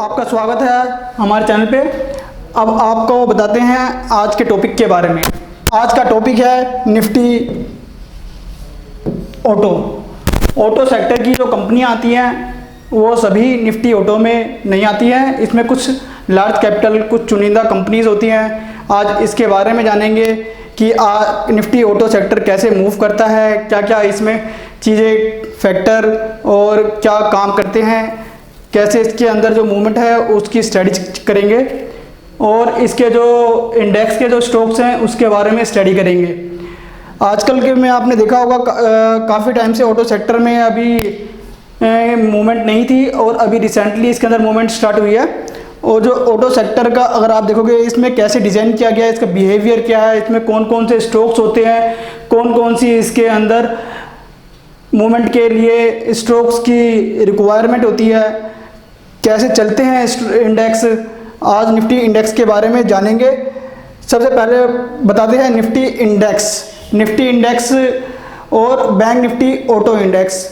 आपका स्वागत है हमारे चैनल पे। अब आपको बताते हैं आज के टॉपिक के बारे में। आज का टॉपिक है निफ्टी ऑटो सेक्टर की जो कंपनियां आती हैं वो सभी निफ्टी ऑटो में नहीं आती हैं। इसमें कुछ लार्ज कैपिटल, कुछ चुनिंदा कंपनीज होती हैं। आज इसके बारे में जानेंगे कि निफ्टी ऑटो सेक्टर कैसे मूव करता है, क्या क्या इसमें चीज़ें फैक्टर और क्या काम करते हैं, कैसे इसके अंदर जो मूवमेंट है उसकी स्टडी करेंगे और इसके जो इंडेक्स के जो स्टॉक्स हैं उसके बारे में स्टडी करेंगे। आजकल के में आपने देखा होगा काफ़ी टाइम से ऑटो सेक्टर में अभी मूवमेंट नहीं थी और अभी रिसेंटली इसके अंदर मूवमेंट स्टार्ट हुई है। और जो ऑटो सेक्टर का अगर आप देखोगे इसमें कैसे डिज़ाइन किया गया है, इसका बिहेवियर क्या है, इसमें कौन कौन से स्टॉक्स होते हैं, कौन कौन सी इसके अंदर मूवमेंट के लिए स्टॉक्स की रिक्वायरमेंट होती है, कैसे चलते हैं इंडेक्स, आज निफ्टी इंडेक्स के बारे में जानेंगे। सबसे पहले बताते हैं निफ्टी इंडेक्स और बैंक निफ्टी ऑटो इंडेक्स,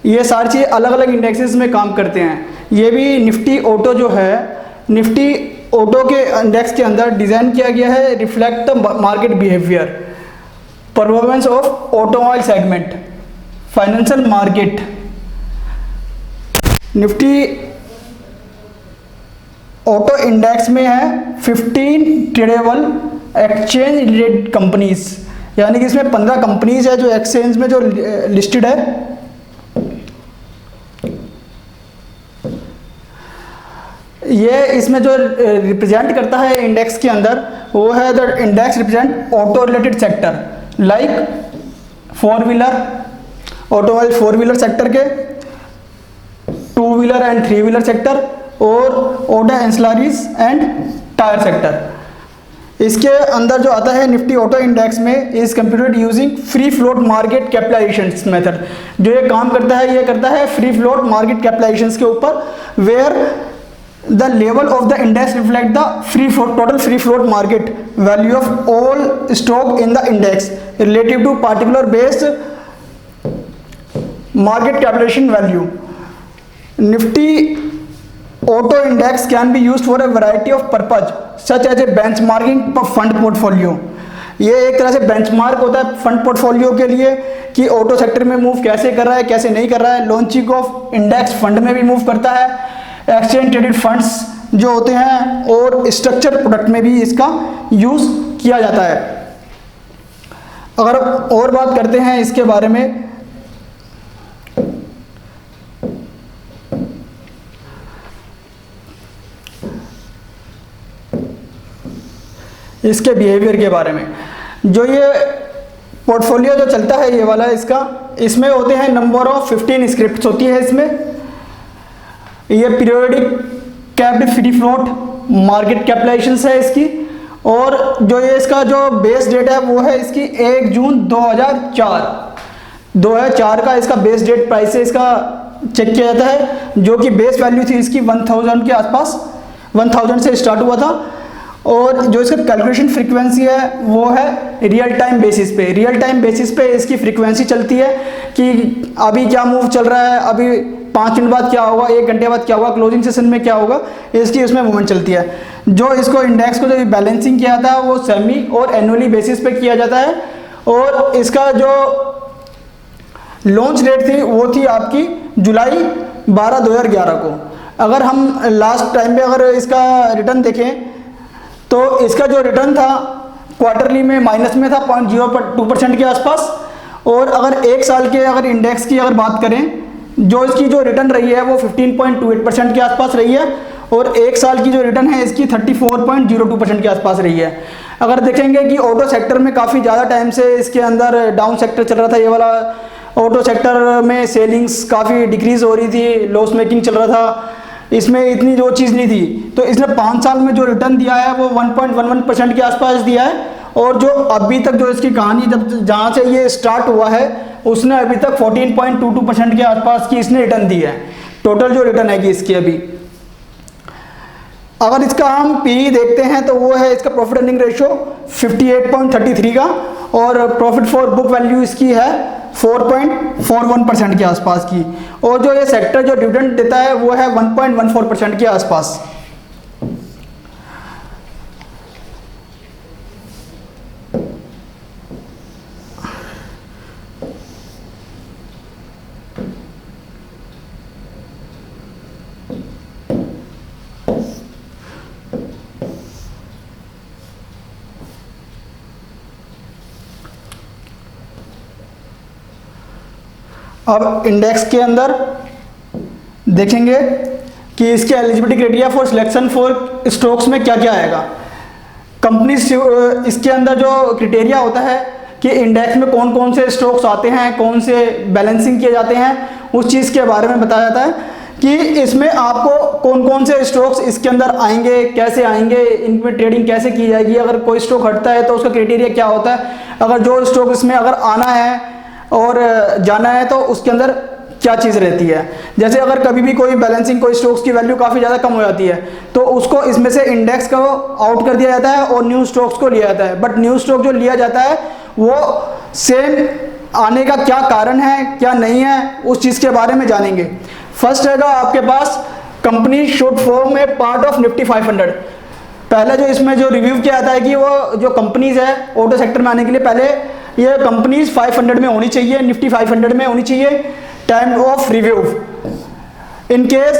ये सारी चीज़ें अलग अलग इंडेक्सेस में काम करते हैं। ये भी निफ्टी ऑटो जो है, निफ्टी ऑटो के इंडेक्स के अंदर डिज़ाइन किया गया है reflect the market behaviour, performance of automobile segment, financial market. Nifty auto index में है 15 ट्रेडेबल एक्सचेंज रिलेटेड कंपनीज, यानी कि इसमें 15 कंपनीज है जो एक्सचेंज में जो लिस्टेड है। ये इसमें जो रिप्रेजेंट करता है इंडेक्स के अंदर वो है the index represent auto related sector like four wheeler, automobile four wheeler sector के, two wheeler and three wheeler sector और auto ancillaries and tyre sector. इसके अंदर जो आता है निफ्टी ऑटो इंडेक्स में is computed using free float market capitalisation method. जो ये काम करता है ये करता है फ्री फ्लोट मार्केट कैपिटलाइजेशन के ऊपर, where the level of the index reflect the total free float market value of all stock in the index relative to particular based market capitalisation value. Nifty auto index can be used for a variety of purpose such as a benchmarking fund portfolio. ये एक तरह से benchmark होता है fund portfolio के लिए कि auto sector में मूव कैसे कर रहा है, कैसे नहीं कर रहा है। लॉन्चिंग ऑफ इंडेक्स फंड में भी मूव करता है, एक्सचेंज ट्रेडेड फंड्स जो होते हैं और स्ट्रक्चर प्रोडक्ट में भी इसका यूज किया जाता है। अगर और बात करते हैं इसके बारे में, इसके बिहेवियर के बारे में, जो ये पोर्टफोलियो जो चलता है ये वाला इसमें होते हैं नंबर ऑफ 15 स्क्रिप्ट्स होती है इसमें। ये periodic capped free float market capitalisation है इसकी, और जो ये इसका जो बेस डेट है वो है इसकी 1 जून 2004 का इसका बेस डेट प्राइस से इसका चेक किया जाता है, जो कि बेस वैल्यू थी इसकी 1000 के आसपास, 1000 से स्टार्ट हुआ था। और जो इसका कैलकुलेशन फ्रीक्वेंसी है वो है रियल टाइम बेसिस पे। रियल टाइम बेसिस पे इसकी फ्रीक्वेंसी चलती है कि अभी क्या मूव चल रहा है, अभी 5 मिनट बाद क्या होगा, 1 घंटे बाद क्या होगा, क्लोजिंग सेशन में क्या होगा, इसकी उसमें मूवमेंट चलती है। जो इसको इंडेक्स को जो बैलेंसिंग किया जाता है वो सेमी और एनुअली बेसिस पे किया जाता है। और इसका जो लॉन्च डेट थी वो थी आपकी जुलाई 12, 2011 को। अगर हम लास्ट टाइम पे अगर इसका रिटर्न देखें तो इसका जो रिटर्न था क्वार्टरली में माइनस में था 0.02% के आसपास। और अगर एक साल के अगर इंडेक्स की अगर बात करें, जो इसकी जो रिटर्न रही है वो 15.28% के आसपास रही है, और एक साल की जो रिटर्न है इसकी 34.02% के आसपास रही है। अगर देखेंगे कि ऑटो सेक्टर में काफ़ी ज़्यादा टाइम से इसके अंदर डाउन सेक्टर चल रहा था, ये वाला ऑटो सेक्टर में सेलिंग्स काफ़ी डिक्रीज हो रही थी, लॉस मेकिंग चल रहा था, इसमें इतनी जो चीज़ नहीं थी। तो इसने 5 साल में जो रिटर्न दिया है वो 1.11% के आसपास दिया है। और जो अभी तक जो इसकी कहानी जहाँ से ये स्टार्ट हुआ है उसने अभी तक 14.22% के आसपास की इसने रिटर्न दी है, टोटल जो रिटर्न है कि इसकी अभी। अगर इसका हम पी देखते हैं तो वो है इसका प्रॉफिट अर्निंग रेशियो 58.33 का, और प्रॉफिट फॉर बुक वैल्यू इसकी है 4.41% के आसपास की, और जो ये सेक्टर जो डिविडेंड देता है वो है 1.14% के आसपास। अब इंडेक्स के अंदर देखेंगे कि इसके eligibility criteria for selection for stocks में क्या क्या आएगा। कंपनी इसके अंदर जो क्राइटेरिया होता है कि इंडेक्स में कौन कौन से स्टॉक्स आते हैं, कौन से बैलेंसिंग किए जाते हैं, उस चीज़ के बारे में बताया जाता है कि इसमें आपको कौन कौन से स्टॉक्स इसके अंदर आएंगे, कैसे आएंगे, इनमें ट्रेडिंग कैसे की जाएगी, अगर कोई स्टॉक हटता है तो उसका क्राइटेरिया क्या होता है, अगर जो स्टॉक इसमें अगर आना है और जाना है तो उसके अंदर क्या चीज़ रहती है। जैसे अगर कभी भी कोई बैलेंसिंग, कोई स्टॉक्स की वैल्यू काफ़ी ज़्यादा कम हो जाती है तो उसको इसमें से इंडेक्स को आउट कर दिया जाता है और न्यू स्टॉक्स को लिया जाता है। बट न्यू स्टॉक जो लिया जाता है वो सेम आने का क्या कारण है, क्या नहीं है, उस चीज़ के बारे में जानेंगे। फर्स्ट रहेगा आपके पास company should form a part of Nifty 500। पहले जो इसमें जो रिव्यू किया जाता है कि वो जो कंपनीज है ऑटो सेक्टर में आने के लिए पहले ये कंपनीज 500 में होनी चाहिए, निफ्टी 500 में होनी चाहिए। Time of review, in case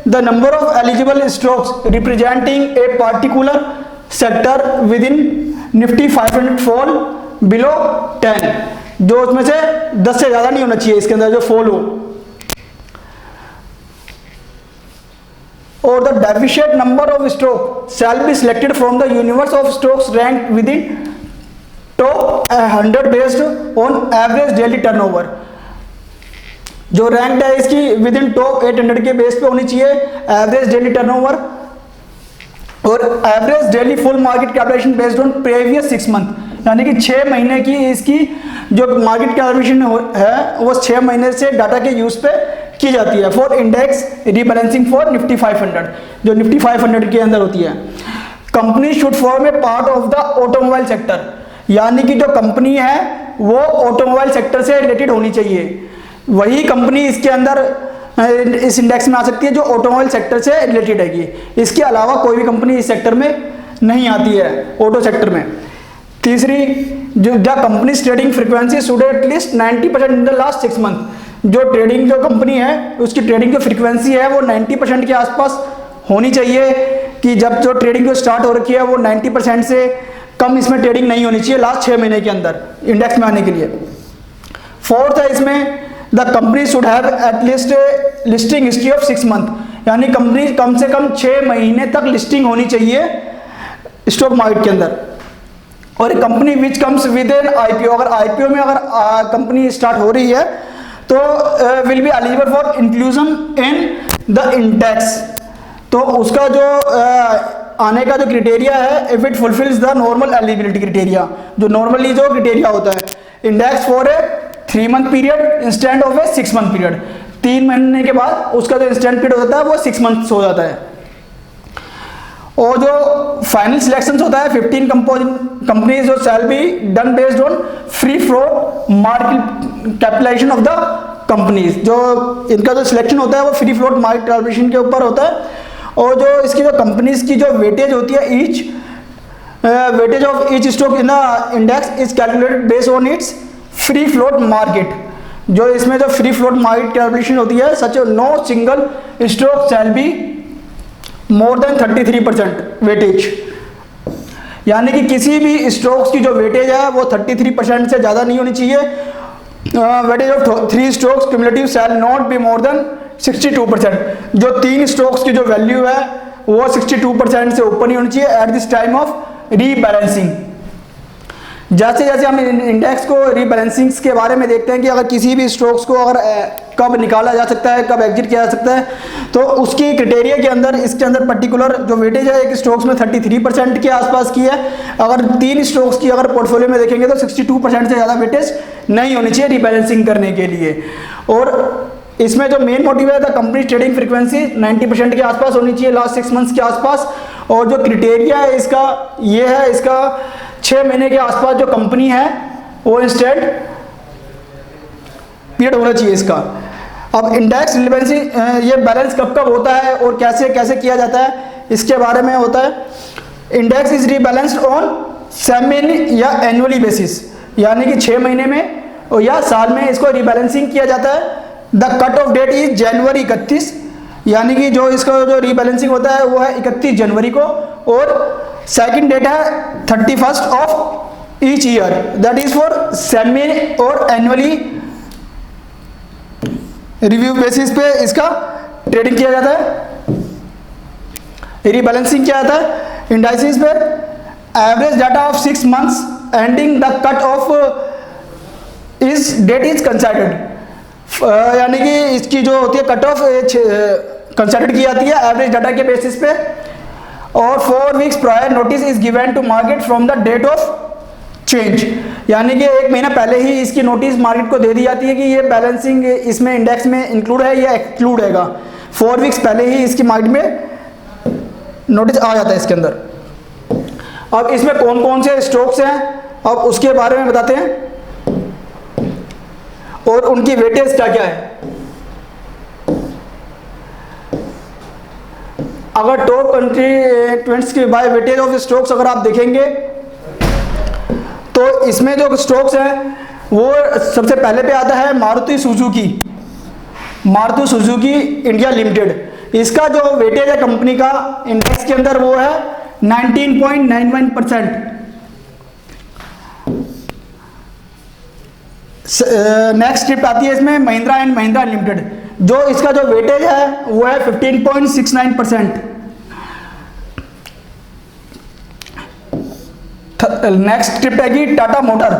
the number of eligible stocks representing a particular sector with in Nifty 500 fall below 10, जो उसमें से 10 से ज़्यादा नहीं होना चाहिए इसके अंदर जो फॉल हो। और the deficient number of stock shall be selected from the universe of stocks rank with in top 100 based on average daily turnover. जो रैंक है इसकी विद इन टॉप 800 के बेस पे होनी चाहिए एवरेज डेली टर्नओवर, और average daily full market capitalisation based on previous 6 month, यानी कि 6 महीने की इसकी जो मार्केट कैपिटलाइजेशन है वो 6 महीने से डाटा के यूज पे की जाती है for index rebalancing for Nifty 500, जो निफ्टी 500 के अंदर होती है। Company should form a part of the automobile sector, यानी कि जो कंपनी है वो ऑटोमोबाइल सेक्टर से रिलेटेड होनी चाहिए। वही कंपनी इसके अंदर इस इंडेक्स में आ सकती है जो ऑटोमोबाइल सेक्टर से रिलेटेड है। इसके अलावा कोई भी कंपनी इस सेक्टर में नहीं आती है, ऑटो सेक्टर में। तीसरी, जो the company trading frequency should at least 90% in the last 6 month. जो ट्रेडिंग जो कंपनी है उसकी ट्रेडिंग जो फ्रीक्वेंसी है वो 90% के आसपास होनी चाहिए, कि जब जो ट्रेडिंग जो स्टार्ट हो रखी है वो 90% से कम इसमें ट्रेडिंग नहीं होनी चाहिए लास्ट 6 महीने के अंदर इंडेक्स में आने के लिए। फोर्थ है इसमें the company should have at least listing history of 6 month, यानी कंपनी कम से कम 6 महीने तक लिस्टिंग होनी चाहिए स्टॉक मार्केट के अंदर। और company which comes with N IPO, अगर आईपीओ में अगर कंपनी स्टार्ट हो रही है तो will be eligible for inclusion in the index. तो उसका जो आने का जो क्राइटेरिया है, if it fulfils the normal eligibility criteria, जो नॉर्मली जो क्राइटेरिया होता है, index for a 3 month period instant of A 6 month period. 3 महीने के बाद उसका जो इंस्टेंट पीरियड होता है वो 6 मंथ्स हो जाता है। और जो फाइनल सिलेक्शन होता है 15 कंपनीज जो shall be done based on free float market capitalisation of the companies. जो इनका जो सिलेक्शन होता है वो फ्री फ्लोट मार्केट कैपिटलाइजेशन के ऊपर होता है। और जो इसकी जो कंपनीज की जो वेटेज होती है, each weightage of each stock in the index is calculated based on its free float market. जो इसमें जो फ्री फ्लोट मार्केट कैलकुलेशन होती है, such no single stock shall be more than 33% weightage, यानी कि किसी भी स्टॉक्स की जो वेटेज है वो 33% से ज़्यादा नहीं होनी चाहिए। Weightage of 3 stocks cumulative shall not be more then 62%। जो 3 स्टॉक्स की जो वैल्यू है वो 62% से ऊपर नहीं होनी चाहिए at this time of rebalancing. जैसे जैसे हम इंडेक्स को रीबैलेंसिंग के बारे में देखते हैं कि अगर किसी भी स्टॉक्स को अगर कब निकाला जा सकता है, कब एग्जिट किया जा सकता है, तो उसकी क्राइटेरिया के अंदर इसके अंदर पर्टिकुलर जो वेटेज है एक स्टॉक्स में 33% के आसपास की है। अगर 3 स्टॉक्स की अगर पोर्टफोलियो में देखेंगे तो 62% से ज़्यादा वेटेज नहीं होनी चाहिए रीबैलेंसिंग करने के लिए। और इसमें जो मेन मोटिव है द कंपनी ट्रेडिंग फ्रीक्वेंसी 90% के आसपास होनी चाहिए लास्ट 6 मंथ्स के आसपास। और जो क्रिटेरिया है इसका ये है, इसका 6 महीने के आसपास जो कंपनी है वो इंस्टेड पीरियड होना चाहिए इसका। अब इंडेक्स रिलेवेंसी ये बैलेंस कब कब होता है और कैसे कैसे किया जाता है इसके बारे में होता है। इंडेक्स इज रीबैलेंस्ड ऑन सेमी या एनुअली बेसिस, यानी कि 6 महीने में और या साल में इसको रीबैलेंसिंग किया जाता है। The cut off date is January 31, यानी कि जो इसका जो रीबैलेंसिंग होता है वो है 31 जनवरी को, और सेकंड डेट है 31 of each year, that is for semi और एनुअली रिव्यू बेसिस पे इसका ट्रेडिंग किया जाता है, रीबैलेंसिंग किया जाता है। इंडाइसिस पे average data of 6 months ending the cut of इस डेट इज कंसिडर्ड, यानी कि इसकी जो होती है कट ऑफ कंसिडर की जाती है एवरेज डाटा के बेसिस पे, और 4 weeks prior notice is given to market from the date of change, यानी कि 1 महीना पहले ही इसकी नोटिस मार्केट को दे दी जाती है कि ये बैलेंसिंग इसमें इंडेक्स में इंक्लूड है या एक्सक्लूड हैगा। 4 वीक्स पहले ही इसकी मार्केट में नोटिस आ जाता है इसके अंदर। अब इसमें कौन कौन से स्टॉक्स हैं अब उसके बारे में बताते हैं और उनकी वेटेज क्या क्या है। अगर टॉप कंट्रीज की बाय वेटेज ऑफ स्टॉक्स अगर आप देखेंगे तो इसमें जो स्टॉक्स हैं वो सबसे पहले पे आता है मारुति सुजुकी इंडिया लिमिटेड। इसका जो वेटेज है कंपनी का इंडेक्स के अंदर वो है 19.91%। नेक्स्ट स्ट्रिप आती है इसमें महिंद्रा एंड महिंद्रा लिमिटेड, जो इसका जो वेटेज है वो है 15.69%। नेक्स्ट स्ट्रिप है टाटा मोटर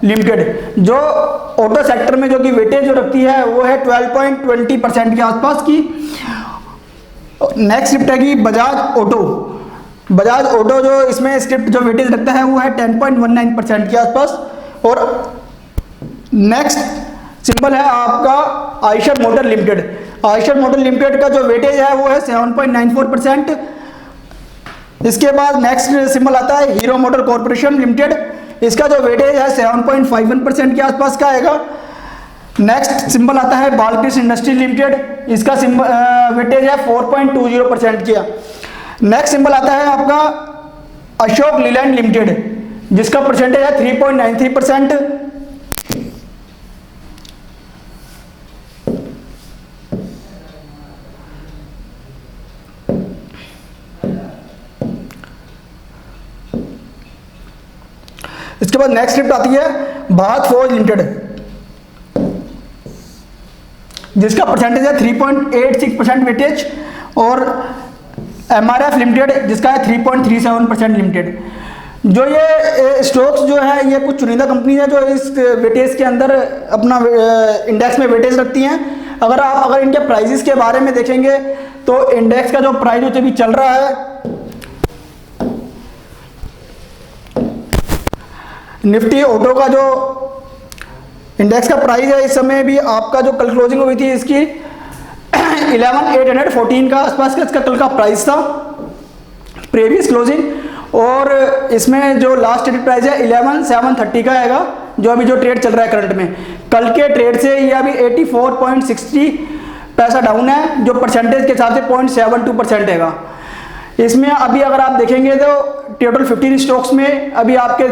लिमिटेड, जो ऑटो सेक्टर में जो कि वेटेज जो रखती है वो है 12.20% के आसपास की। नेक्स्ट स्ट्रिप है बजाज ऑटो जो इसमें स्क्रिप्ट जो वेटेज रखता है वो है 10.19% के आसपास। और नेक्स्ट सिंबल है आपका आयशर मोटर लिमिटेड का जो वेटेज है वो है 7.94%। इसके बाद नेक्स्ट सिंबल आता है हीरो मोटर कॉर्पोरेशन लिमिटेड, इसका जो वेटेज है 7.51% के आसपास का आएगा। नेक्स्ट सिंबल आता है बालकृष्ण इंडस्ट्री लिमिटेड, इसका वेटेज है 4.20% किया। नेक्स्ट सिंबल आता है आपका अशोक लीलैंड लिमिटेड, जिसका परसेंटेज है 3.93%। इसके बाद नेक्स्ट स्क्रिप्ट आती है भारत फोर्ज लिमिटेड, जिसका परसेंटेज है 3.86% वेटेज, और एमआरएफ लिमिटेड जिसका है 3.37% लिमिटेड। जो ये स्टॉक्स जो है ये कुछ चुनिंदा कंपनी है जो इस वेटेज के अंदर अपना इंडेक्स में वेटेज रखती हैं। अगर इनके प्राइजेस के बारे में देखेंगे तो इंडेक्स का जो प्राइस जो अभी चल रहा है, निफ्टी ऑटो का जो इंडेक्स का प्राइस है इस समय भी आपका जो कल क्लोजिंग हुई थी इसकी 11,814 का आसपास का इसका कल का प्राइस था प्रीवियस क्लोजिंग, और इसमें जो लास्ट ट्रेड प्राइस है 11,730 का आएगा जो अभी जो ट्रेड चल रहा है करंट में। कल के ट्रेड से ये अभी 84.60 पैसा डाउन है, जो परसेंटेज के हिसाब से 0.72% हैगा। इसमें अभी अगर आप देखेंगे तो टोटल 15 स्टॉक्स में अभी आपके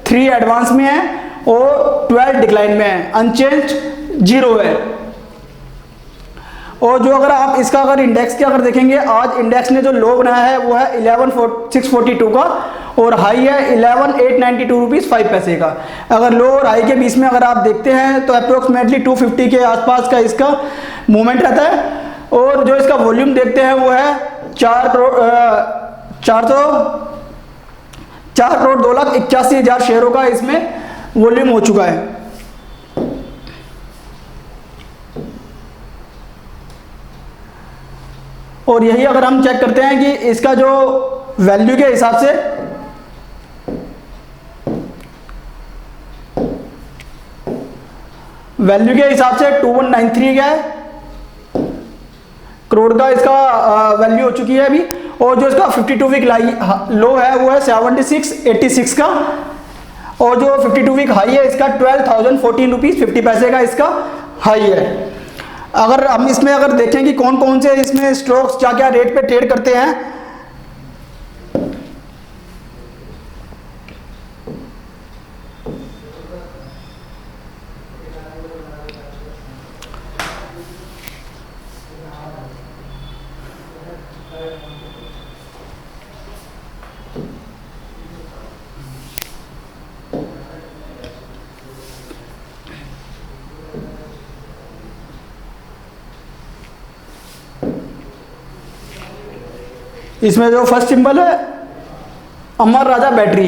3 एडवांस में है और 12 डिक्लाइन में है, अनचेंज 0 है। और जो अगर आप इसका अगर इंडेक्स के अगर देखेंगे, आज इंडेक्स ने जो लो बनाया है वो है 11,642 का और हाई है 11,892 रुपीज़ 5 पैसे का। अगर लो और हाई के बीच में अगर आप देखते हैं तो अप्रोक्सीमेटली 250 के आसपास का इसका मूवमेंट रहता है। और जो इसका वॉल्यूम देखते हैं वो है 4 करोड़ 2,81,000 शेयरों का इसमें वॉल्यूम हो चुका है। और यही अगर हम चेक करते हैं कि इसका जो वैल्यू के हिसाब से वैल्यू के हिसाब से 2193 का है करोड़ का इसका वैल्यू हो चुकी है अभी। और जो इसका 52 वीक लो है वो है 7686 का, और जो 52 वीक हाई है इसका 12,014 रुपीज़ 50 पैसे का इसका हाई है। अगर हम इसमें अगर देखें कि कौन कौन से इसमें स्टॉक्स क्या क्या रेट पे ट्रेड करते हैं, इसमें जो फर्स्ट सिंबल है अमर राजा बैटरी।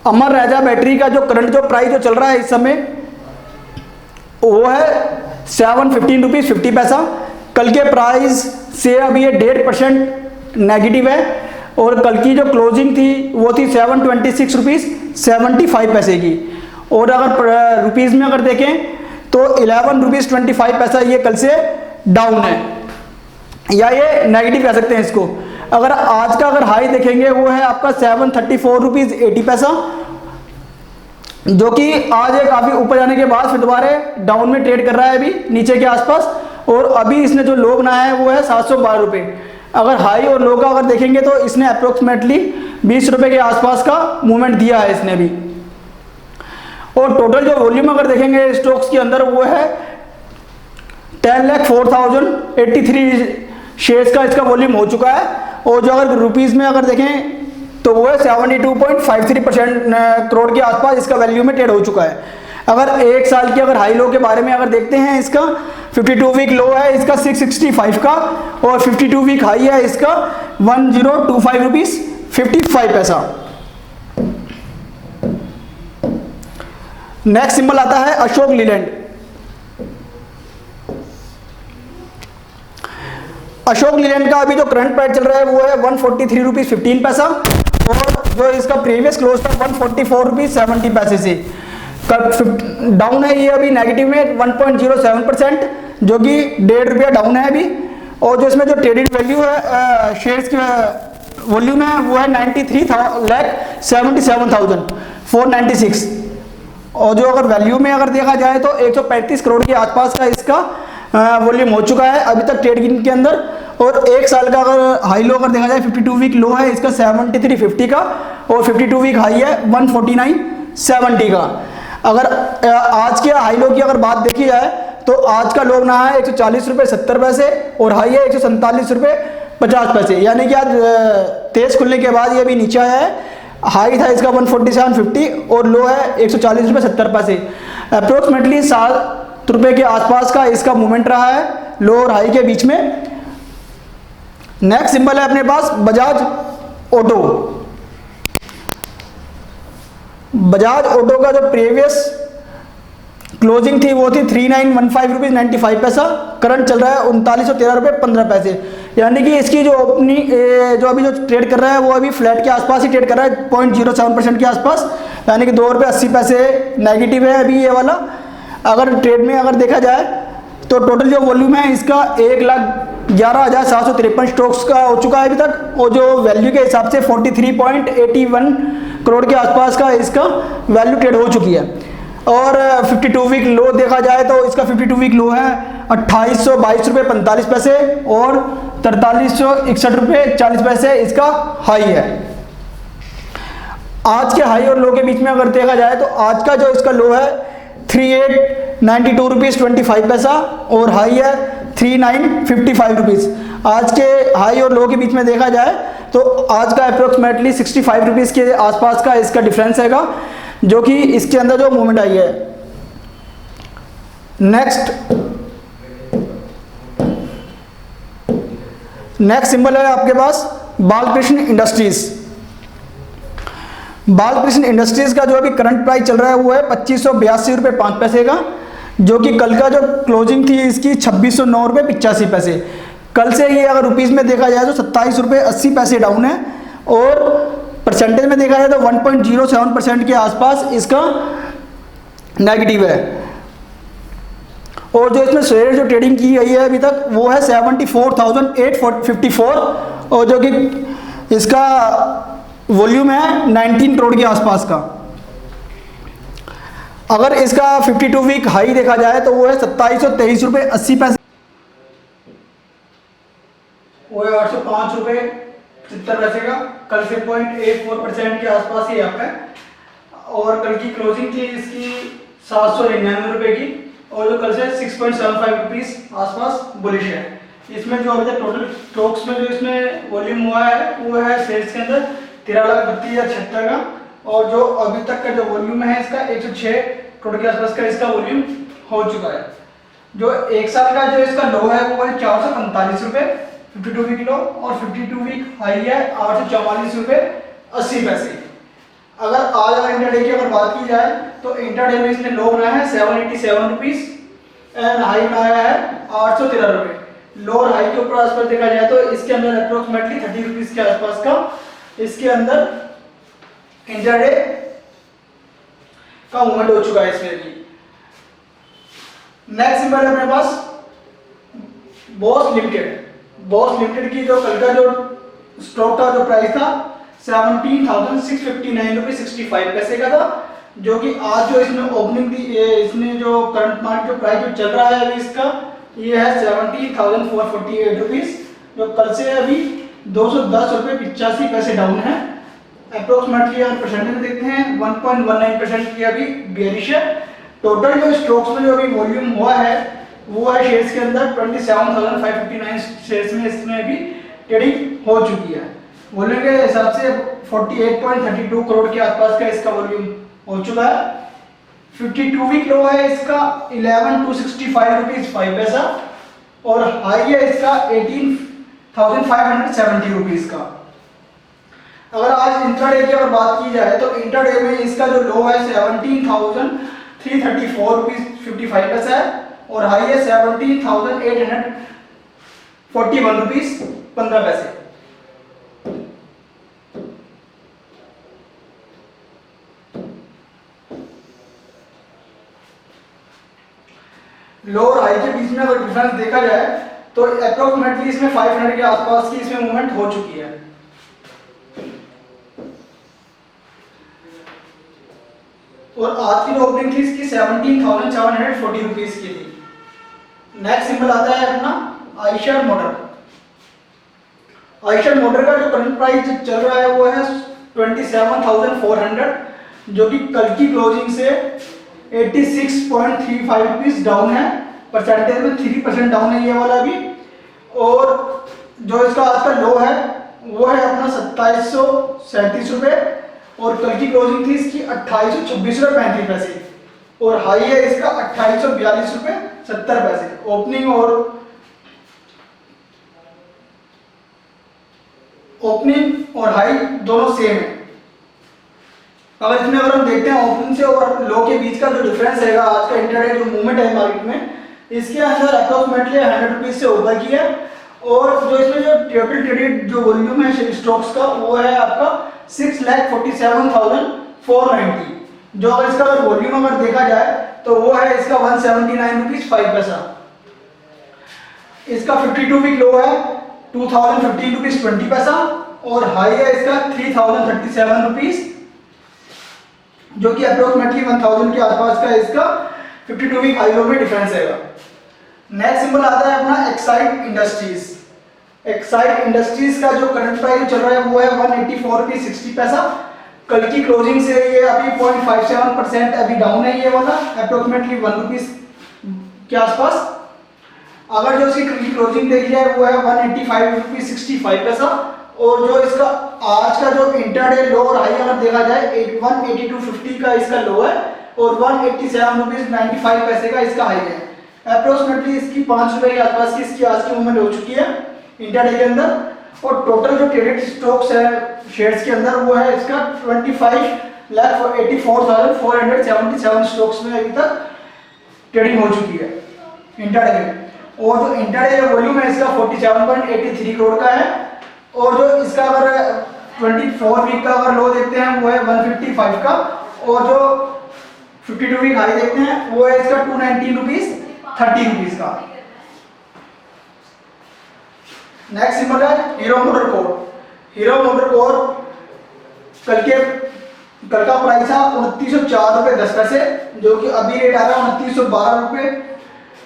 अमर राजा बैटरी का जो करंट जो प्राइस जो चल रहा है इस समय वो है 715 रुपीज़ 50 पैसा। कल के प्राइस से अभी ये 1.5% नेगेटिव है, और कल की जो क्लोजिंग थी वो थी 726 रुपीज़ 75 पैसे की। और अगर रुपीज़ में अगर देखें तो 11 रुपीज़ 25 पैसा ये कल से डाउन है, या ये नेगेटिव कह सकते हैं इसको। अगर आज का अगर हाई देखेंगे वो है आपका 734 रुपीज़ 80 पैसा, जो कि आज ये काफ़ी ऊपर जाने के बाद फिर दोबारा डाउन में ट्रेड कर रहा है अभी नीचे के आसपास, और अभी इसने जो लो बनाया है वो है 712 रुपये। अगर हाई और लो का अगर देखेंगे तो इसने अप्रोक्सीमेटली 20 रुपये के आसपास का मूवमेंट दिया है इसने भी। और टोटल जो वॉल्यूम अगर देखेंगे स्टॉक्स के अंदर वो है 10,04,083 शेयर्स का इसका वॉल्यूम हो चुका है, और जो अगर रुपीज़ में अगर देखें तो वो है 72.53% करोड़ के आसपास इसका वैल्यू में ट्रेड हो चुका है। अगर एक साल की अगर हाई लो के बारे में अगर देखते हैं, इसका 52 वीक लो है इसका 665 का, और 52 वीक हाई है इसका 1025 रुपीज़ 55 पैसा। नेक्स्ट सिंबल आता है अशोक लीलैंड। अशोक लीलैंड का अभी जो करंट प्राइस चल रहा है वो है 143 रुपीज़ 15 पैसा, और जो इसका प्रीवियस क्लोज था 144 रुपीज़ 70 पैसे से डाउन है। ये अभी नेगेटिव में 1.07%, जो कि 1.5 रुपया डाउन है अभी। और जो इसमें जो ट्रेडिंग वैल्यू है शेयर्स की वॉल्यूम है वो है 93,77,496, और जो अगर वैल्यू में अगर देखा जाए तो 135 करोड़ के आसपास का इसका वॉल्यूम हो चुका है अभी तक ट्रेडिंग के अंदर। और एक साल का अगर हाई लो अगर देखा जाए 52 वीक लो है इसका 73.50 का, और 52 वीक हाई है 149.70 का। अगर आज के हाई लो की अगर बात देखी जाए तो आज का लो बना है 140 रुपये 70 पैसे, और हाई है 147 रुपये 50 पैसे, यानी कि आज तेज खुलने के बाद ये भी नीचे आया है। हाई था इसका 147.50 और लो है 140 रुपये 70 पैसे। अप्रोक्सीमेटली 7 रुपये के आसपास का इसका मूवमेंट रहा है लो और हाई के बीच में। नेक्स्ट सिंबल है अपने पास बजाज ऑटो। बजाज ऑटो का जो प्रीवियस क्लोजिंग थी वो थी 3915 रुपीज़ 95 पैसा, करंट चल रहा है 3913 रुपये 15 पैसे, यानी कि इसकी जो जो अभी जो ट्रेड कर रहा है वो अभी फ्लैट के आसपास ही ट्रेड कर रहा है 0.07% के आसपास, यानी कि 2 रुपये 80 पैसे नेगेटिव है अभी ये वाला। अगर ट्रेड में अगर देखा जाए तो टोटल जो वॉल्यूम है इसका 1,11,753 स्टॉक्स का हो चुका है अभी तक, और जो वैल्यू के हिसाब से 43.81 करोड़ के आसपास का इसका वैल्यू ट्रेड हो चुकी है। और 52 वीक लो देखा जाए तो इसका 52 वीक लो है 2822 रुपये 45 पैसे, और 4361 रुपये 40 पैसे इसका हाई है। आज के हाई और लो के बीच में अगर देखा जाए तो आज का जो इसका लो है 3892 रुपीज़ 25 पैसा, और हाई है 3955 रुपीज़। आज के हाई और लो के बीच में देखा जाए तो आज का अप्रोक्सीमेटली 65 रुपीज़ के आसपास का इसका डिफरेंस हैगा, जो कि इसके अंदर जो मूवमेंट आई है। नेक्स्ट सिंबल है आपके पास बालकृष्ण इंडस्ट्रीज। बालकृष्ण इंडस्ट्रीज का जो अभी करंट प्राइस चल रहा है वो है 2582 रुपये 5 पैसे का, जो कि कल का जो क्लोजिंग थी इसकी 2609 रुपये 85 पैसे। कल से ये अगर रुपीज़ में देखा जाए तो 27 रुपये 80 पैसे डाउन है, और परसेंटेज में देखा जाए तो 1.07% के आसपास इसका नेगेटिव है। और जो इसमें शेयर जो ट्रेडिंग की गई है अभी तक वो है 74,854, और जो कि इसका वॉल्यूम है 19 करोड़ के आसपास का। अगर इसका 52 वीक हाई देखा जाए तो वो है 2723 रुपये 80 पैसे, वो है 805 रुपये 70 पैसे का। कल से 0.84% के आसपास ही आप है। और कल की क्लोजिंग थी इसकी 799 रुपये की, और जो कल से 6.75 रुपीज़ आसपास बुलिश है। इसमें जो अभी तक टोटल स्टॉक्स में जो इसमें वॉल्यूम हुआ है वो है सेल्स के अंदर 13,32,076 का, और जो अभी तक का जो वॉल्यूम है इसका 106 करोड़ के आसपास का इसका वॉल्यूम हो चुका है। जो एक साल का जो इसका लो है वो है 445 रुपये 52 वीक लो, और 52 वीक हाई है 844 रुपये 80 पैसे। अगर आज अगर इंटरडे की अगर बात की जाए तो इंटरडे में इसने लो बनाया है 787 रुपीज एंड हाई बनाया है 813 रुपये। लो और हाई के ऊपर आसपास देखा जाए तो इसके अंदर अप्रोक्सीमेटली 30 रुपीज के आसपास का इसके अंदर इंटरडे का मूवमेंट हो चुका है इसमें भी। नेक्स्ट सिंबल है अपने पास बॉस लिमिटेड। बॉस लिमिटेड की जो कल का जो स्टॉक का जो प्राइस था 17,659 रुपये 65 पैसे का था, जो कि आज जो इसमें ओपनिंग थी, इसमें जो करंट मार्केट जो प्राइस जो चल रहा है अभी इसका ये है 17,448 रुपीज, जो कल से अभी 210 रुपये 85 पैसे डाउन है। अप्रोक्सीमेटली अगर परसेंटेज में देखते हैं 1.19% की अभी बेरिश है। टोटल जो स्टॉक्स में जो अभी वॉल्यूम हुआ है वो है शेयर्स के अंदर 27,559 शेयर्स में इसमें अभी ट्रेडिंग हो चुकी है। वॉल्यूम के हिसाब से 48.32 करोड़ के आसपास का इसका वॉल्यूम हो चुका है। 52 वीक लो है इसका 11,265 रुपीज 5 पैसा, और हाई है इसका 18,570 रुपीज का। अगर आज इंट्राडे की अगर बात की जाए तो इंट्राडे में इसका जो लो है 17,334 रुपीज 55 पैसा है, और हाई है 17,841 रुपीज 15 पैसे। लो और हाई के बीच में अगर डिफरेंस देखा जाए तो अप्रोक्सीमेटली इसमें 500 के आसपास की इसमें मूवमेंट हो चुकी है। और आज की जो ओपनिंग थी इसकी 17,740 रुपीज की थी। नेक्स्ट सिंबल आता है अपना आयशर मोटर। आयशर मोटर का जो करंट प्राइस चल रहा है वो है 27,400, जो कि कल की क्लोजिंग से 86.35 रुपीज डाउन है। परसेंटेज में 3% डाउन है ये वाला भी। और जो इसका आज का लो है वो है अपना 2737 रुपये, और कल की क्लोजिंग थी इसकी 2826 रुपये 35 पैसे, और हाई है इसका 2842 रुपये 70 पैसे। ओपनिंग और हाई दोनों सेम है। अगर इसमें अगर हम देखते हैं ओपनिंग से और लो के बीच का जो डिफरेंस रहेगा आज का इंट्राडे जो मूवमेंट है मार्केट में, इसके अंदर अप्रोक्सीमेटली 100 रुपीज से ऊपर की है। और जो इसमें जो टोटल ट्रेडेड जो वॉल्यूम है स्टॉक्स का वो है आपका 6,47,490, जो अगर इसका अगर वॉल्यूम अगर देखा जाए तो वो है इसका 179 रुपीज 5 पैसा। इसका 52 वीक लो है 2,015 रुपीज 20 पैसा, और हाई है इसका 3,037 रुपीज, जो कि अप्रोक्सीमेटली 1,000 के आसपास का इसका 52 वीक हाई लो में डिफरेंस है। नेक्स्ट सिंबल आता है अपना एक्साइड इंडस्ट्रीज। एक्साइड इंडस्ट्रीज का जो करंट प्राइस चल रहा है वो है 184 रुपीज 60 पैसा। कल की क्लोजिंग से ये अभी 0.57% अभी डाउन है ये वाला, अप्रोक्सीमेटली 1 रुपीज के आसपास। अगर जो इसकी कल की क्लोजिंग देखी जाए वो है 185 रुपीज 65 पैसा, और जो इसका आज का जो इंटरडे लो और हाई अगर देखा जाए 182.50 का इसका लो है, और 187 रुपीज 95 पैसे का इसका हाई है। अप्रोक्सीमेटली इसकी 5 रुपए के आसपास की इसकी आज की मूवमेंट हो चुकी है इंट्राडे के अंदर। और टोटल जो ट्रेडेड स्टॉक्स है शेयर्स के अंदर वो है इसका 25,84,477 स्टॉक्स में अभी तक ट्रेडिंग हो चुकी है इंट्राडे में। और जो इंट्राडे का वॉल्यूम है इसका 47.83 करोड़ का है, और जो इसका अगर 24 वीक का अगर लो देखते हैं वो है 155 का, और जो 52 वीक हाई देखते हैं वो है इसका 219 रुपीज 30 रुपीज का। नेक्स्ट सिंबल है hero motor core. Hero motor core कल का प्राइस था 2904 रुपये 10 पैसे, जो कि अभी रेट आ रहा है 2912 रुपये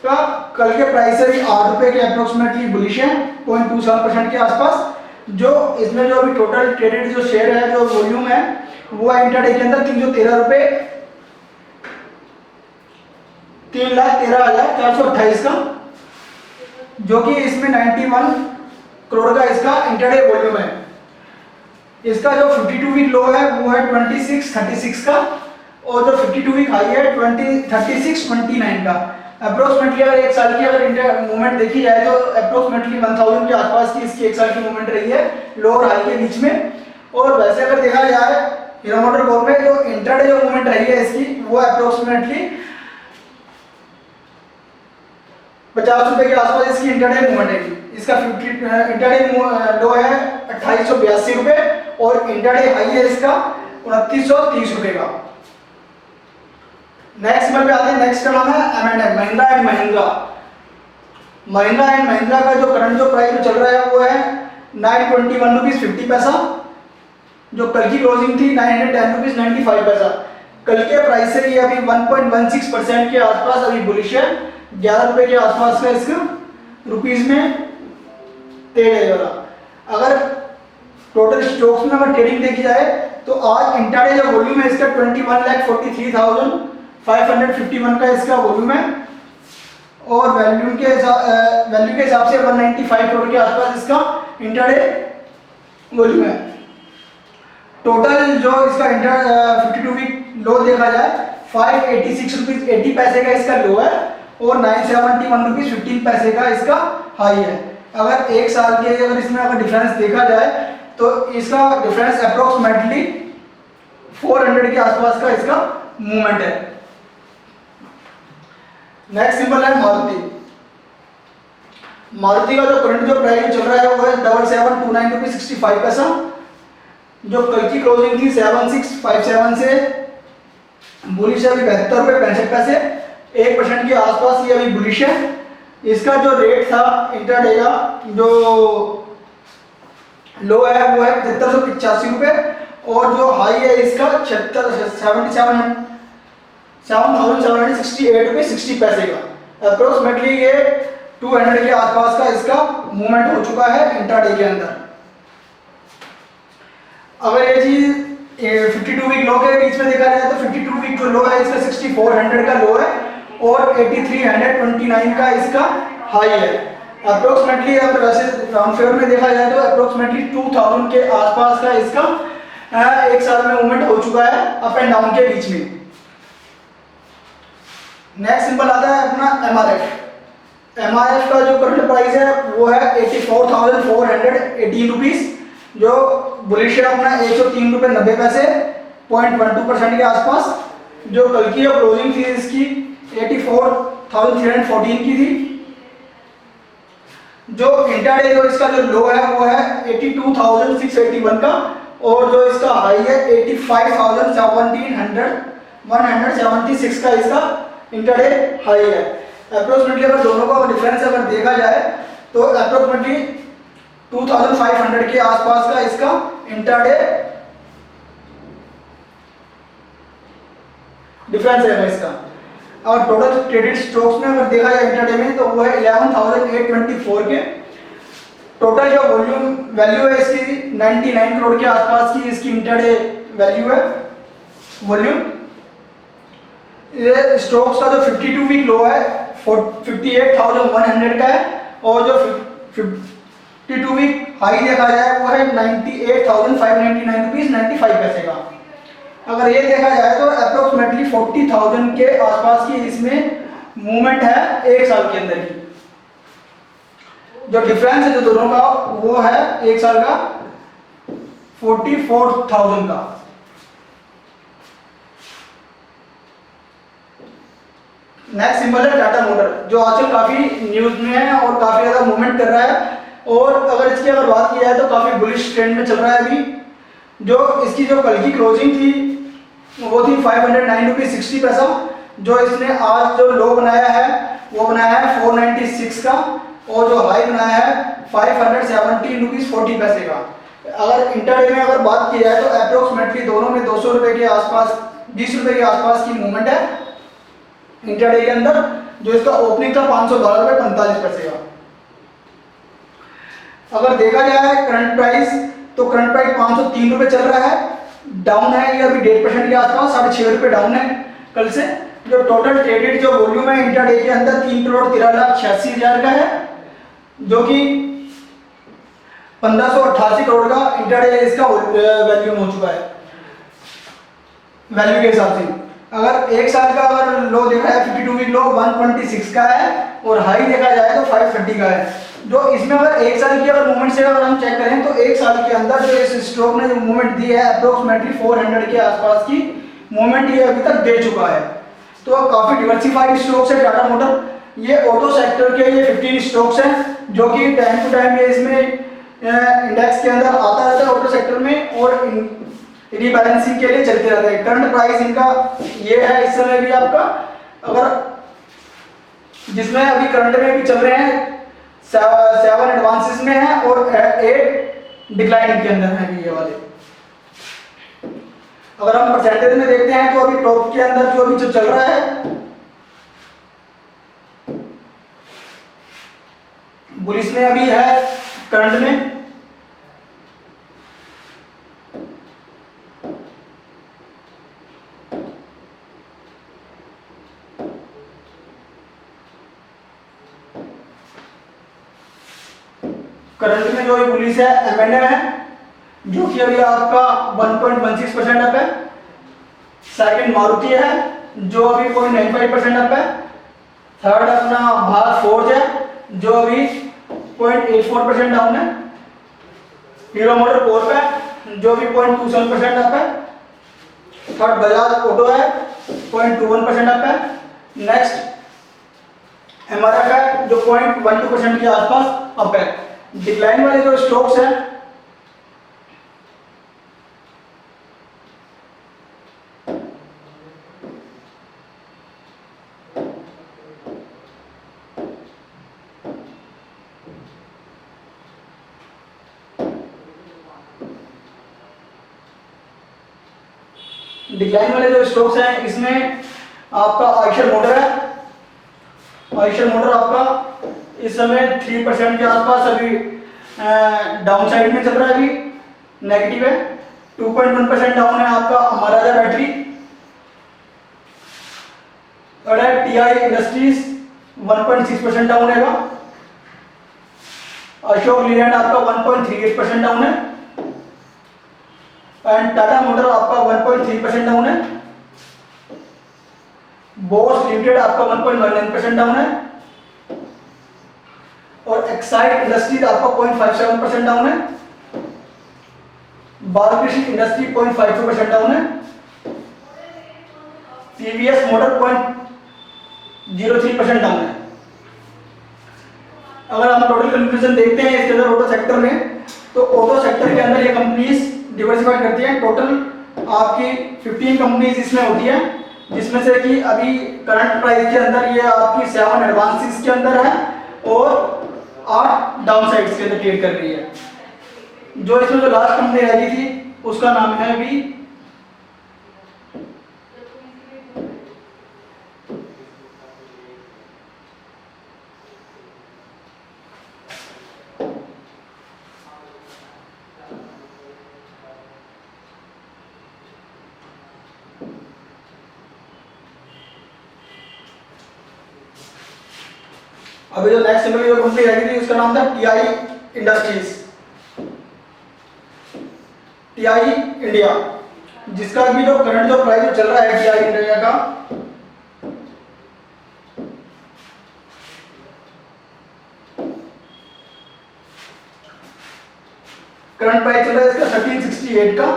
का। कल के प्राइस से भी 8 रुपये के अप्रोक्सीमेटली बुलिश है, 0.27% के आसपास। जो इसमें जो अभी टोटल ट्रेडेड जो शेयर है, जो वॉल्यूम है, वो है इंट्राडे के अंदर 313 रुपये 3,13,428 का, जो कि इसमें 91 करोड़ का इसका इंट्राडे वॉल्यूम है। इसका जो 52 वीक लो है वो है 2636 का, और जो 52 वीक हाई है 3629 का। अप्रोक्सीमेटली अगर एक साल की अगर मूवमेंट देखी जाए तो अप्रोक्सीमेटली 1000 के आसपास की इसकी एक साल की मूवमेंट रही है, लो और हाई के बीच में। और वैसे अगर देखा जाए हीरो मोटर कोर में जो इंट्राडे जो मूवमेंट रही है इसकी, वो अप्रोक्सीमेटली 50 रुपए के आसपास इसकी इंट्राडे मूवमेंट है। इसका इंट्राडे लो है 2882 रुपए, और इंट्राडे हाई है इसका 2930 रुपए का। नेक्स्ट नंबर पे आते हैं। नेक्स्ट का नाम है M&M, Mahindra and Mahindra. Mahindra and Mahindra का जो करंट जो प्राइस में चल रहा है वो है 921 रुपीज 50 पैसा, जो कल की क्लोजिंग थी 910 रुपीज 95 पैसा। कल के प्राइस से ये अभी 1.16% के आसपास अभी बुलिश है, 11 रुपए के आसपास का इसका रुपीज में ट्रेड है वाला। अगर टोटल स्टॉक्स में अगर ट्रेडिंग देखी जाए तो आज इंट्राडे जो वॉल्यूम है इसका 21,43,551 का इसका वॉल्यूम है, और वैल्यू के हिसाब से 195 करोड़ के आसपास इसका इंट्राडे वॉल्यूम है। टोटल जो इसका 52 वीक लो देखा जाए 586 रुपीज 80 पैसे का इसका लो है, और 971 रुपीज 15 पैसे का इसका हाई है। अगर एक साल के अगर इसमें अगर डिफरेंस देखा जाए तो इसका डिफरेंस अप्रोक्सीमेटली 400 के आसपास का इसका मूवमेंट है। नेक्स्ट सिंबल है मारुति। मारुति का जो करंट जो प्राइस चल रहा है वो है 7729 रुपीज 65 पैसा, जो कल की क्लोजिंग थी 7657 से बुलिश है अभी 72 रुपये 65 पैसे, 1% के आसपास ये अभी बुलिश है। इसका जो रेट था इंट्राडे का जो लो है वो है 7585 रुपये, और जो हाई है इसका 7,768 रुपये 60 पैसे का। अप्रोक्सीमेटली ये 200 के आसपास का इसका मूवमेंट हो चुका है इंट्राडे के अंदर। अगर ये चीज 52 वीक लो के बीच में देखा जाए तो 52 वीक जो लो है इसका 6400 का लो है, और 8329 का इसका हाई है। अप्रोक्सीमेटली अगर वैसे राउंड फिगर में देखा जाए तो अप्रोक्सीमेटली 2000 के आसपास का इसका एक साल में मूवमेंट हो चुका है अप एंड डाउन के बीच में। नेक्स्ट सिंबल आता है अपना MRF। MRF का जो करंट प्राइस है वो है 84,418 रुपीज, जो बुलिश है अपना 103 रुपये 90 पैसे, 0.12% के आसपास। जो कल की क्लोजिंग थी इसकी 84,314 की थी। जो इंट्राडे जो इसका जो लो है वो है 82,681 का, और जो इसका हाई है 85,176 का इसका इंट्राडे हाई है। अप्रोक्सीमेटली अगर दोनों का डिफरेंस अगर देखा जाए तो अप्रोक्सीमेटली 2500 के आसपास का इसका इंट्राडे डिफरेंस है इसका। और टोटल ट्रेडेड स्टॉक्स में अगर देखा जाए इंट्राडे में तो वो है 11,824 के। टोटल जो वॉल्यूम वैल्यू है इसकी 99 करोड़ के आसपास की इसकी इंट्राडे वैल्यू है वॉल्यूम। ये स्टॉक्स का जो 52 वीक लो है 58,100 का है, और जो 52 वीक हाई देखा जाए वो है 98,599 रुपीज 95 पैसे का। अगर ये देखा जाए तो अप्रोक्सीमेटली 40,000 के आसपास की इसमें मूवमेंट है एक साल के अंदर की। जो डिफरेंस है जो दोनों का वो है एक साल का 44,000 का। नेक्स्ट सिंबल है टाटा मोटर, जो आजकल काफी न्यूज में है और काफी ज्यादा मूवमेंट कर रहा है, और अगर इसकी अगर बात की जाए तो काफी बुलिश ट्रेंड में चल रहा है अभी। जो इसकी जो कल की क्लोजिंग थी वो थी 509 रुपीज 60 पैसा, जो इसने आज जो लो बनाया है वो बनाया है 496 का, और जो हाई बनाया है 570 रुपीज़ 40 पैसे का। अगर इंटरडे में अगर बात की जाए तो अप्रोक्सीमेटली दोनों में 200 रुपये के आसपास, 20 रुपये के आसपास की मूवमेंट है इंटरडे के अंदर। जो इसका ओपनिंग था 512 रुपये 45 पैसे का। अगर देखा जाए करंट प्राइस, तो करंट प्राइस 503 रुपये चल रहा है, डाउन है ये अभी 1.5% के आसपास, 6.5 रुपये डाउन है कल से। जो टोटल ट्रेडेड जो वॉल्यूम है इंटरडे के अंदर 3,13,86,000 का है, जो कि 1588 करोड़ का इंटरडे इसका वैल्यूम हो चुका है वैल्यू के हिसाब से। अगर एक साल का अगर लो देखा जाए 52 वीक लो 126 का है, और हाई देखा जाए तो 530 का है। जो इसमें अगर एक साल की अगर मूवमेंट से अगर हम चेक करें तो एक साल के अंदर जो इस स्टॉक ने जो मूवमेंट दी है अप्रोक्सीमेटली 400 के आसपास की मूवमेंट ये अभी तक दे चुका है। तो काफी डिवर्सिफाइड स्टॉक्स है टाटा मोटर। ये ऑटो सेक्टर के ये 15 स्टॉक्स हैं जो कि टाइम टू टाइम ये इसमें इंडेक्स के अंदर आता रहता है ऑटो सेक्टर में, और रीबैलेंसिंग के लिए चलते रहते हैं। करंट प्राइस इनका ये है इस समय भी आपका, अगर जिसमें अभी करंट में भी चल रहे हैं 7 एडवांसेस में है और 8 डिक्लाइन के अंदर है ये वाले। अगर हम परसेंटेज में देखते हैं तो अभी टॉप के अंदर जो अभी जो चल रहा है बुलिश में अभी है करंट में करंट में जो पुलिस है M&M है जो कि अभी आपका 1.16% अप है। सेकंड मारुति है जो अभी 0.95% अप है। थर्ड अपना भारत फोर्ज है जो अभी 0.84% डाउन है। हीरो मोटर कोर्प है जो भी 0.27% अप है। थर्ड बजाज ऑटो है 0.21% अप है। नेक्स्ट MRF है जो 0.12% के आसपास अप है। डिक्लाइन वाले जो स्टॉक्स हैं इसमें आपका आयशर मोटर है। आयशर मोटर आपका इस समय 3% के आसपास अभी डाउन साइड में चल रहा है, अभी नेगेटिव है। 2.1% डाउन है आपका महाराजा बैटरी। और TI इंडस्ट्रीज 1.6% डाउन है। अशोक लीलैंड आपका 1.38% डाउन है। एंड टाटा मोटर आपका 1.3% डाउन है। बोस लिमिटेड आपका 1.19% डाउन है। और एक्साइड इंडस्ट्रीज आपका 0.57% डाउन है। बालकृष्ण इंडस्ट्री 0.52% डाउन है। TVS मोटर 0.03% डाउन है। अगर हम टोटल कंक्लूजन देखते हैं इसके अंदर ऑटो सेक्टर में, तो ऑटो सेक्टर के अंदर ये कंपनीज डिवर्सिफाई करती हैं। टोटल आपकी 15 कंपनीज इसमें होती है, जिसमें से कि अभी करंट प्राइस के अंदर ये आपकी 7 एडवांसेस के अंदर है और 8 डाउन साइड्स के अंदर ट्रेड कर रही है। जो इसमें जो लास्ट कंपनी रह गई थी उसका नाम है अभी अभी जो नेक्स्ट जो कंपनी रह गई थी उसका नाम था TI इंडस्ट्रीज, TI इंडिया, जिसका भी जो करंट जो प्राइस जो चल रहा है TI इंडिया का करंट प्राइस चल रहा है इसका 1368 का,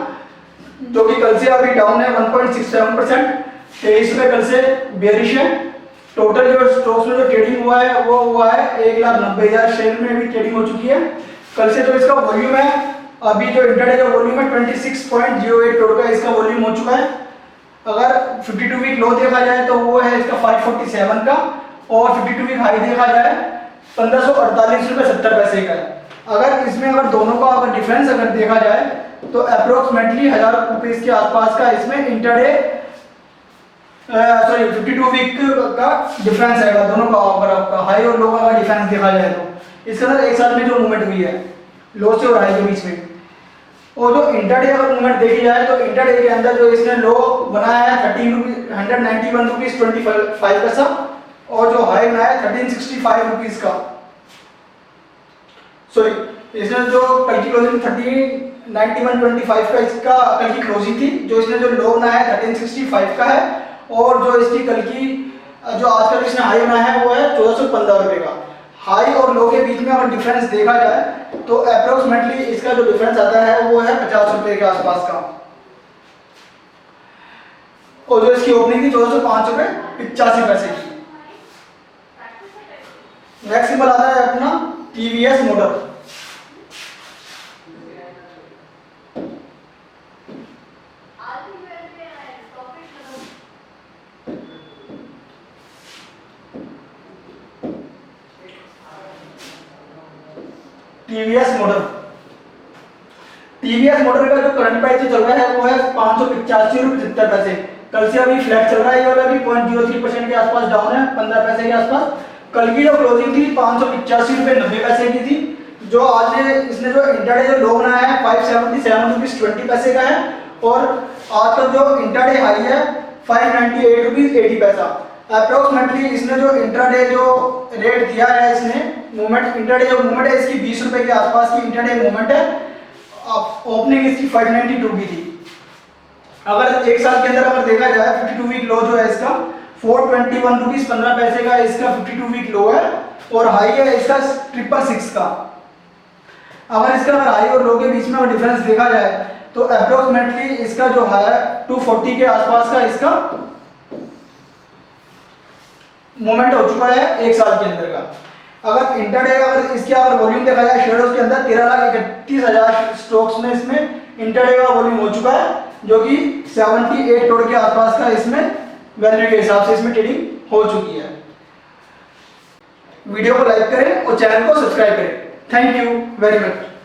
जो कि कल से अभी डाउन है 1.67%। 23 में कल से बेरिश है। टोटल जो स्टॉक्स में जो ट्रेडिंग हुआ है वो हुआ है 1,90,000 शेयर में भी ट्रेडिंग हो चुकी है। कल से जो इसका वॉल्यूम है, अभी जो इंटरडे का वॉल्यूम है 26.08 करोड़ का इसका वॉल्यूम हो चुका है। अगर 52 वीक लो देखा जाए तो वो है इसका 547 का, और 52 वीक हाई देखा जाए 1548 रुपये 70 पैसे का है। अगर इसमें अगर दोनों का अगर डिफरेंस अगर देखा जाए तो अप्रोक्सीमेटली 1000 रुपीज़ के आसपास का इसमें इंटरडे 52 वीक का डिफरेंस आएगा दोनों का। अगर आपका हाई और लो का डिफरेंस देखा जाए तो इसके अंदर एक साल में जो मूवमेंट हुई है लो से और हाई के बीच में, और जो इंटरडे अगर मूवमेंट देखी जाए तो इंटरडे के अंदर जो इसने लो बनाया है 191 रुपीज़ 25 पैसा, और जो हाई बनाया है 1365 रुपीज़ का। सॉरी, इसने जो कल की क्लोजिंग 1391.25 का इसका कल की क्लोजिंग थी, जो इसने जो लो बनाया है 1365 का है, और जो इसकी कल की जो आज का इसने हाई बनाया है वो है 1415 रुपये का। हाई और लो के बीच में अगर डिफरेंस देखा जाए तो अप्रोक्सीमेटली इसका जो डिफरेंस आता है वो है 50 रुपये के आसपास का, और जो इसकी ओपनिंग थी 1405 रुपये 85 पैसे की। नेक्स्ट सिंबल आता है अपना TVS motor. TVS motor, TVS motor का जो करंट प्राइस चल रहा है वो है 585 रुपये 70 पैसे। कल से अभी फ्लैट चल रहा है, ये वाला भी 0.03% के आसपास डाउन है, 15 पैसे के आसपास। कल की जो क्लोजिंग थी 585 रुपये 90 पैसे की थी। जो आज इसने जो इंटरडे जो लो बनाया है 577 रुपीज़ 20 पैसे का है, और आज का जो इंटरडे हाई है 598 रुपीज़ 80 पैसा। अप्रोक्सीमेटली इसने जो इंटरडे जो रेट दिया है इसने मूवमेंट, इंटरडे जो मूवमेंट है इसकी 20 रुपये के आसपास की इंटरडे मूवमेंट है। ओपनिंग इसकी 592 की थी। अगर एक साल के अंदर अगर देखा जाए 52 वीक लो जो है इसका 421 रुपीज़ 15 पैसे का इसका 52 वीक लो है, और हाई है इसका 666 का। अगर इसका अगर हाई और लो के बीच में अगर डिफरेंस देखा जाए तो अप्रोक्सीमेटली इसका जो है 240 के आसपास का इसका मूवमेंट हो चुका है एक साल के अंदर का। अगर इंटरडे अगर इसके अगर वॉल्यूम देखा जाए शेयर्स के अंदर 13,31,000 स्टॉक्स में इसमें इंटरडे का वॉल्यूम हो चुका है, जो कि 78 करोड़ के आसपास का इसमें वैल्यू के हिसाब से इसमें ट्रेडिंग हो चुकी है। वीडियो को लाइक करें और चैनल को सब्सक्राइब करें। Thank you very much.